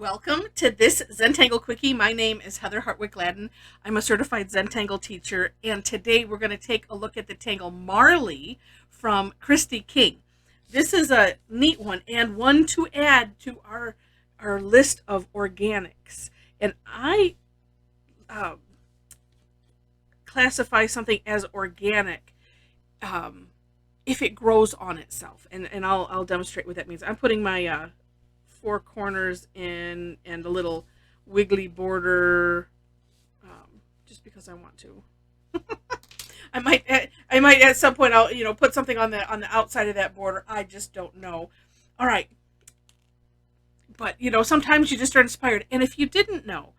Welcome to this Zentangle Quickie. My name is Heather Hartwick Gladden. I'm a certified Zentangle teacher, and today we're going to take a look at the tangle Marley from Christie King. This is a neat one and one to add to our list of organics. And I classify something as organic if it grows on itself, and I'll demonstrate what that means. I'm putting my four corners in and a little wiggly border, just because I want to. I might at some point I'll put something on the outside of that border. I just don't know. All right, but sometimes you just are inspired. And if you didn't know,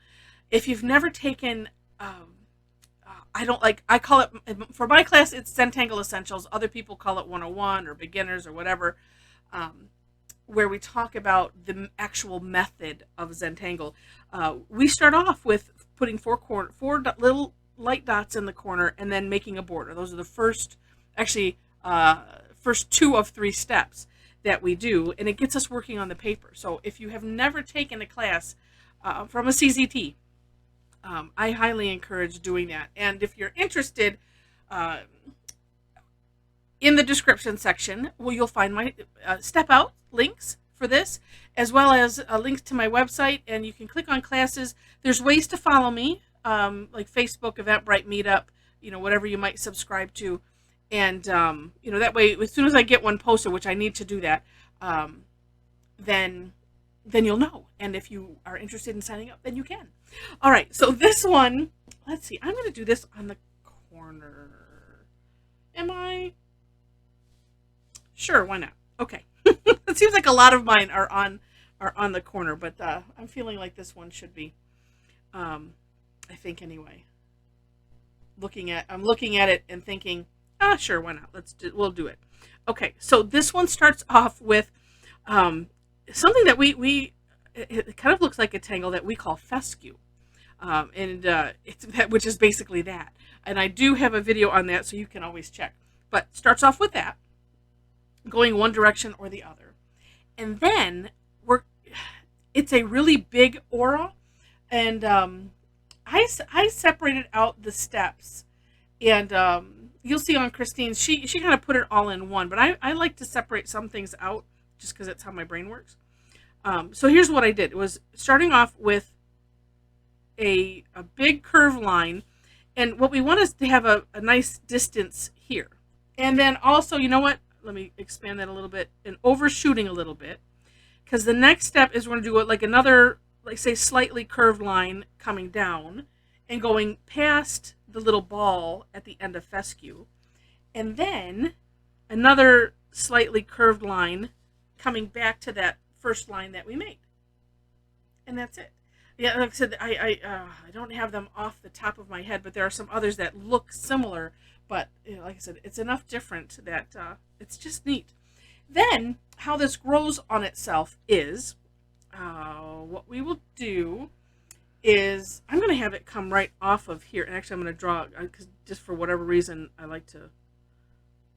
if you've never taken I call it, for my class it's Zentangle Essentials. Other people call it 101 or beginners or whatever. Where we talk about the actual method of Zentangle. We start off with putting four little light dots in the corner and then making a border. Those are the first two of three steps that we do, and it gets us working on the paper. So if you have never taken a class from a CZT, I highly encourage doing that. And if you're interested, in the description section, you'll find my step out links for this, as well as links to my website, and you can click on classes. There's ways to follow me, like Facebook, Eventbrite, Meetup, whatever you might subscribe to, and that way, as soon as I get one posted, which I need to do that, then you'll know. And if you are interested in signing up, then you can. All right, so this one, let's see. I'm going to do this on the corner. Am I? Sure, why not? Okay. It seems like a lot of mine are on the corner, but I'm feeling like this one should be. I think anyway. I'm looking at it and thinking, sure, why not? We'll do it. Okay, so this one starts off with something that it kind of looks like a tangle that we call fescue, which is basically that. And I do have a video on that, so you can always check. But starts off with that, going one direction or the other, and then it's a really big aura, and I separated out the steps, and you'll see on Christine's, she kind of put it all in one, but I like to separate some things out just because that's how my brain works. So here's what I did. It was starting off with a big curved line, and what we want is to have a nice distance here, and then also, you know what, let me expand that a little bit, and overshooting a little bit, because the next step is we're going to do it like another, like say, slightly curved line coming down and going past the little ball at the end of fescue, and then another slightly curved line coming back to that first line that we made, and that's it. Yeah, like I said, I don't have them off the top of my head, but there are some others that look similar, but like I said, it's enough different that it's just neat. Then how this grows on itself is, what we will do is I'm going to have it come right off of here, and actually I'm going to draw, because just for whatever reason I like to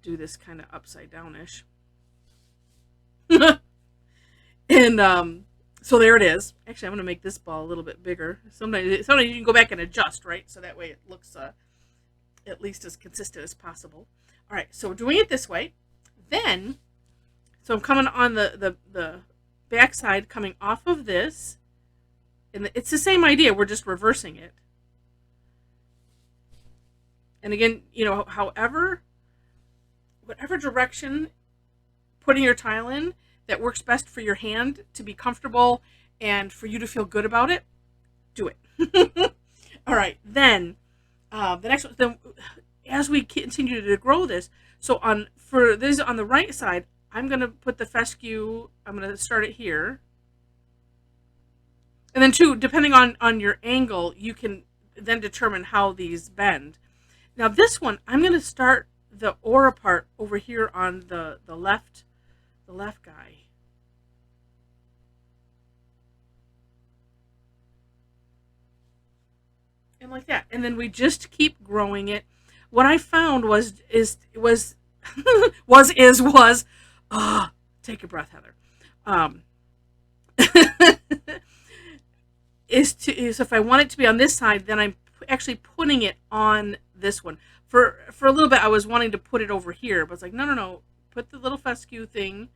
do this kind of upside down-ish. And so there it is. Actually, I'm going to make this ball a little bit bigger. Sometimes you can go back and adjust, right? So that way it looks at least as consistent as possible. All right, so we're doing it this way. Then, so I'm coming on the back side, coming off of this. And it's the same idea. We're just reversing it. And again, whatever direction putting your tile in that works best for your hand to be comfortable and for you to feel good about it, do it. All right, then the next one, then as we continue to grow this, so for this on the right side, I'm going to put the fescue, I'm going to start it here. And then too, depending on your angle, you can then determine how these bend. Now this one, I'm going to start the aura part over here on the left guy. And like that. And then we just keep growing it. What I found was take a breath, Heather. is if I want it to be on this side, then I'm actually putting it on this one. For a little bit, I was wanting to put it over here, but it's like, no, no, no. Put the little fescue thing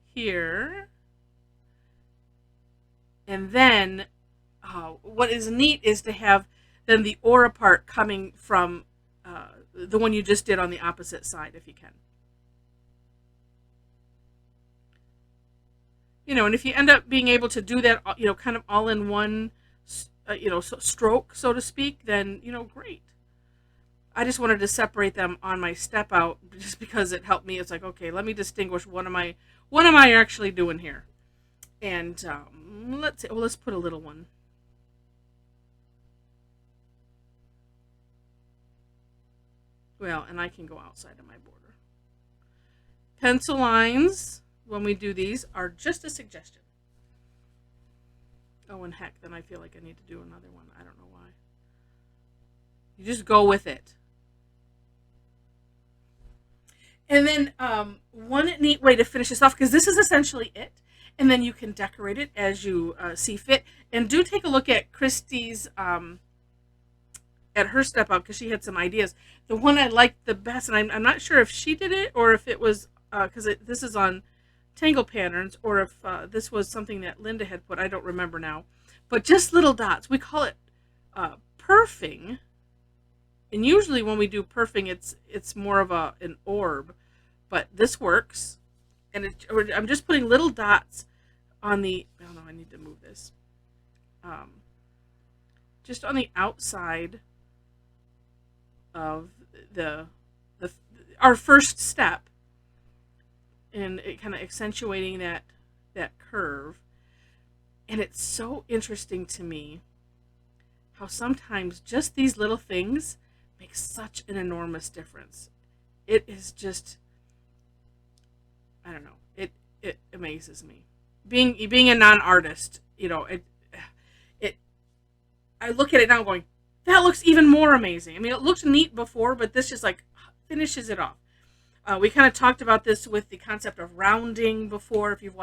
here. And then what is neat is to have then the aura part coming from the one you just did on the opposite side, if you can. You know, and if you end up being able to do that, you know, kind of all in one, you know, stroke, so to speak, then, you know, great. I just wanted to separate them on my step out just because it helped me. It's like, okay, let me distinguish what am I actually doing here. And let's put a little one. Well, and I can go outside of my border. Pencil lines, when we do these, are just a suggestion. Oh, and heck, then I feel like I need to do another one. I don't know why. You just go with it. And then one neat way to finish this off, because this is essentially it, and then you can decorate it as you see fit. And do take a look at Christie's, at her step out, because she had some ideas. The one I liked the best, and I'm not sure if she did it or if it was, because this is on Tangle Patterns, or if this was something that Linda had put. I don't remember now. But just little dots. We call it perfing. And usually when we do perfing, it's more of an orb. But this works. And I'm just putting little dots on the... Oh, no, I need to move this. Just on the outside of our first step. And it kind of accentuating that curve. And it's so interesting to me how sometimes just these little things make such an enormous difference. It is just, I don't know, it amazes me. Being a non-artist, you know, I look at it now going, that looks even more amazing. I mean, it looked neat before, but this just like finishes it off. We kind of talked about this with the concept of rounding before. If you've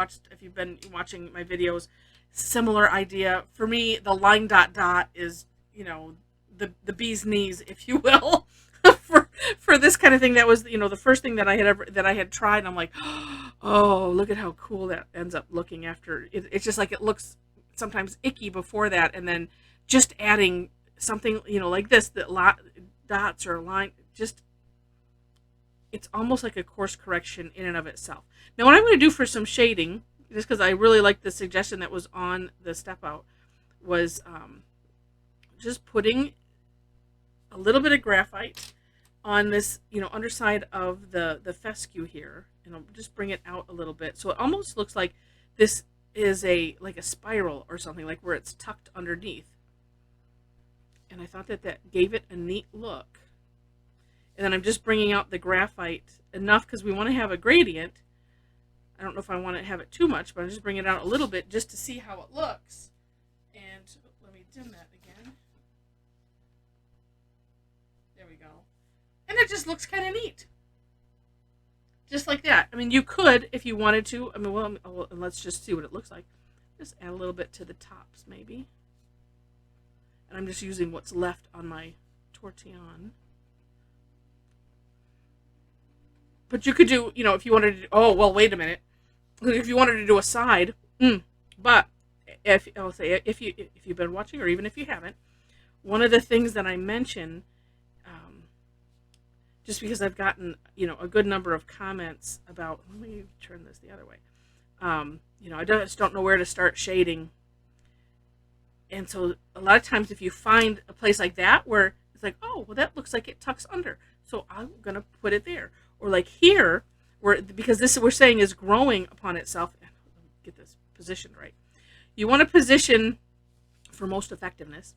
been watching my videos, similar idea. For me, the line dot dot is, you know, the bee's knees, if you will, for this kind of thing. That was, you know, the first thing that I had tried. And I'm like, oh, look at how cool that ends up looking after. It's just like it looks sometimes icky before that, and then just adding something, you know, like this, that dots or line, just. It's almost like a course correction in and of itself. Now, what I'm going to do for some shading, just because I really like the suggestion that was on the step out, was just putting a little bit of graphite on this, you know, underside of the fescue here, and I'll just bring it out a little bit, so it almost looks like this is like a spiral or something, like where it's tucked underneath. And I thought that gave it a neat look. And then I'm just bringing out the graphite enough because we want to have a gradient. I don't know if I want to have it too much, but I'm just bringing it out a little bit just to see how it looks. And let me dim that again. There we go. And it just looks kind of neat. Just like that. I mean, you could, if you wanted to. I mean, well, let's just see what it looks like. Just add a little bit to the tops, maybe. And I'm just using what's left on my tortillon. But you could do, you know, if you wanted to, oh, well, wait a minute. If you wanted to do a side, but if you've been watching, or even if you haven't, one of the things that I mention, just because I've gotten, you know, a good number of comments about, let me turn this the other way. You know, I just don't know where to start shading. And so a lot of times if you find a place like that where it's like, oh, well, that looks like it tucks under, so I'm going to put it there. Or like here, where, because this we're saying is growing upon itself. Let me get this positioned right. You want to position, for most effectiveness,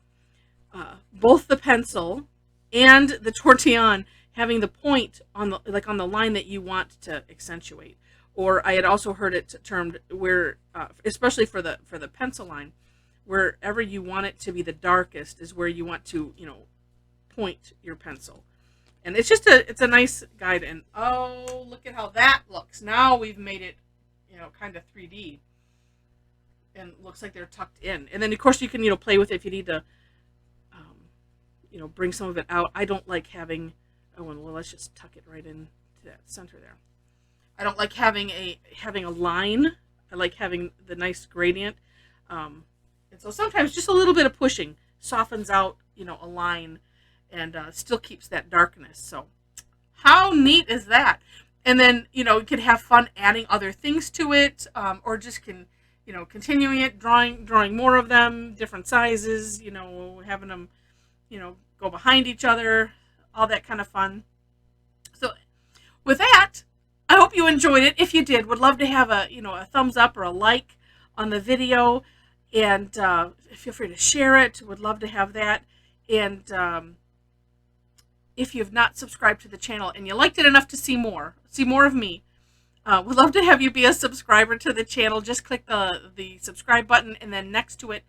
both the pencil and the tortillon having the point on the line that you want to accentuate. Or I had also heard it termed where, especially for the pencil line, wherever you want it to be the darkest is where you want to, you know, point your pencil. And it's just it's a nice guide. And oh, look at how that looks. Now we've made it, you know, kind of 3D. and looks like they're tucked in. And then of course you can, play with it if you need to, bring some of it out. I don't like having, let's just tuck it right in to that center there. I don't like having a line. I like having the nice gradient. And so sometimes just a little bit of pushing softens out, a line, and still keeps that darkness. So how neat is that? And then, you can have fun adding other things to it, or just continuing it, drawing more of them, different sizes, having them, go behind each other, all that kind of fun. So with that, I hope you enjoyed it. If you did, would love to have a thumbs up or a like on the video, and feel free to share it. Would love to have that. And if you've not subscribed to the channel and you liked it enough to see more of me, would love to have you be a subscriber to the channel. Just click the subscribe button, and then next to it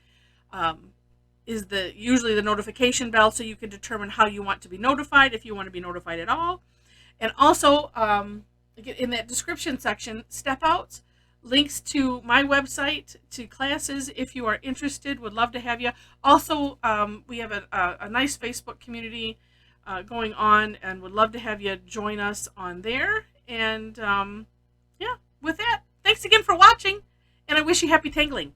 is usually the notification bell, so you can determine how you want to be notified, if you want to be notified at all. And also, in that description section, step outs, links to my website, to classes, if you are interested. Would love to have you. Also, we have a nice Facebook community going on, and would love to have you join us on there. And yeah, with that, thanks again for watching, and I wish you happy tangling.